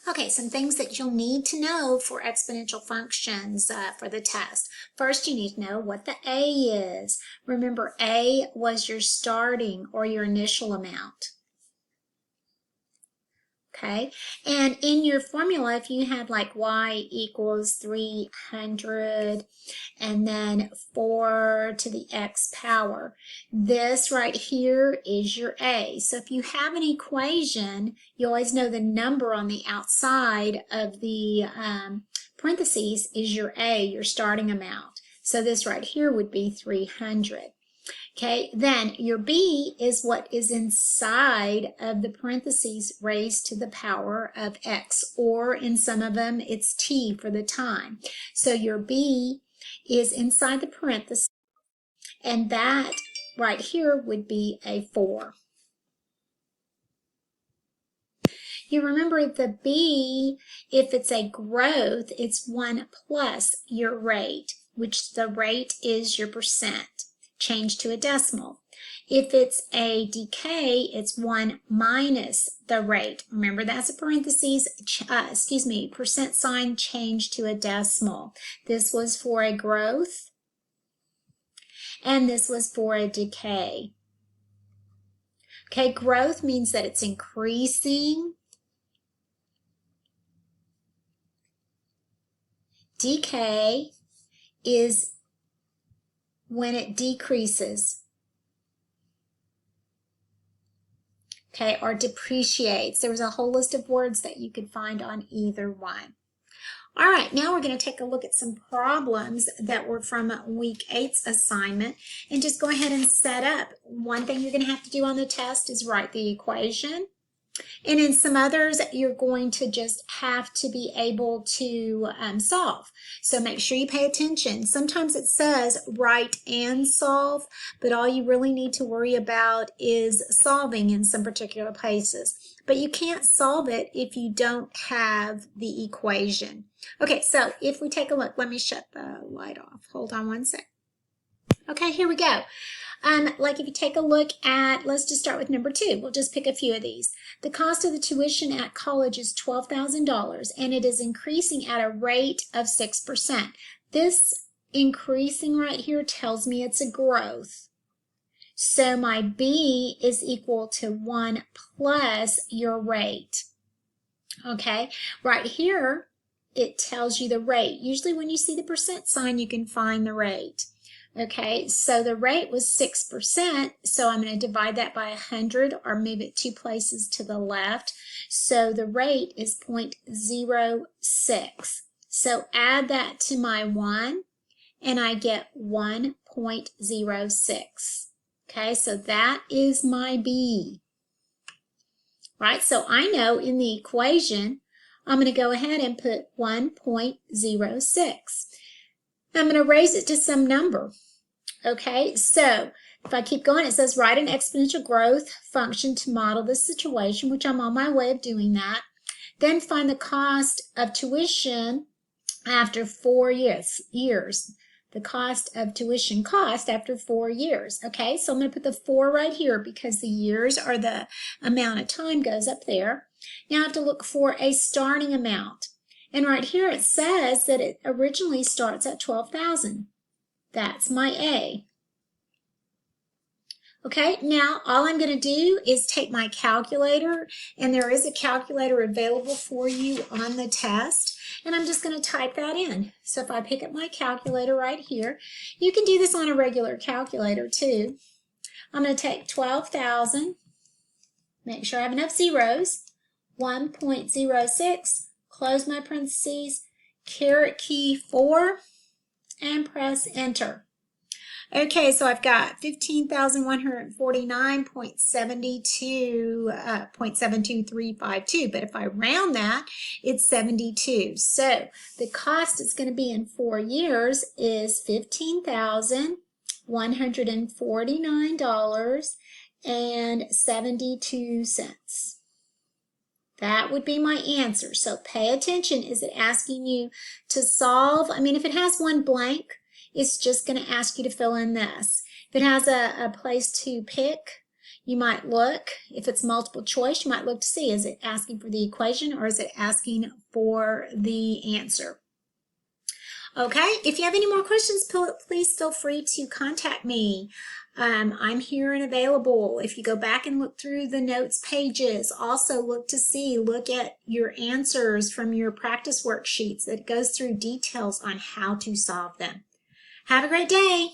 Okay, some things that you'll need to know for exponential functions for the test. First, you need to know what the A is. Remember, A was your starting or your initial amount. Okay, and in your formula, if you had like y equals 300 and then 4 to the x power, this right here is your A. So if you have an equation, you always know the number on the outside of the parentheses is your A, your starting amount. So this right here would be 300. Okay, then your B is what is inside of the parentheses raised to the power of x, or in some of them it's t for the time. So your B is inside the parentheses, and that right here would be a 4. You remember the B, if it's a growth, it's 1 plus your rate, which the rate is your percent. Change to a decimal. If it's a decay, it's 1 minus the rate. Remember, that's a parentheses, percent sign change to a decimal. This was for a growth, and this was for a decay. Okay, growth means that it's increasing. Decay is when it decreases, okay, or depreciates. There was a whole list of words that you could find on either one. All right, now we're going to take a look at some problems that were from week 8's assignment and just go ahead and set up. One thing you're going to have to do on the test is write the equation. And in some others, you're going to just have to be able to solve. So make sure you pay attention. Sometimes it says write and solve, but all you really need to worry about is solving in some particular places. But you can't solve it if you don't have the equation. Okay, so if we take a look, let me shut the light off. Hold on one sec. Okay, here we go. Like if you take a look at, let's just start with number 2. We'll just pick a few of these. The cost of the tuition at college is $12,000 and it is increasing at a rate of 6%. This increasing right here tells me it's a growth. So my B is equal to 1 plus your rate. Okay, right here it tells you the rate. Usually when you see the percent sign, you can find the rate. Okay, so the rate was 6%, so I'm going to divide that by 100 or move it 2 places to the left. So the rate is 0.06. So add that to my 1, and I get 1.06. Okay, so that is my B. Right, so I know in the equation, I'm going to go ahead and put 1.06. I'm going to raise it to some number. Okay, so if I keep going, it says write an exponential growth function to model this situation, which I'm on my way of doing that. Then find the cost of tuition after 4 years. The cost of tuition after 4 years. Okay, so I'm going to put the 4 right here because the years or the amount of time goes up there. Now I have to look for a starting amount. And right here it says that it originally starts at 12,000. That's my A. Okay, now all I'm going to do is take my calculator, and there is a calculator available for you on the test, and I'm just going to type that in. So if I pick up my calculator right here, you can do this on a regular calculator too. I'm going to take 12,000, make sure I have enough zeros, 1.06, close my parentheses, caret key 4, and press enter. Okay, so I've got 15,149.72.72352, but if I round that, it's 72. So the cost it's going to be in 4 years is $15,149.72. That would be my answer. So pay attention. Is it asking you to solve? I mean, if it has one blank, it's just going to ask you to fill in this. If it has a place to pick, You might look, if it's multiple choice, you might look to see, is it asking for the equation or is it asking for the answer? Okay, if you have any more questions, please feel free to contact me. I'm here and available. If you go back and look through the notes pages, also look at your answers from your practice worksheets that goes through details on how to solve them. Have a great day.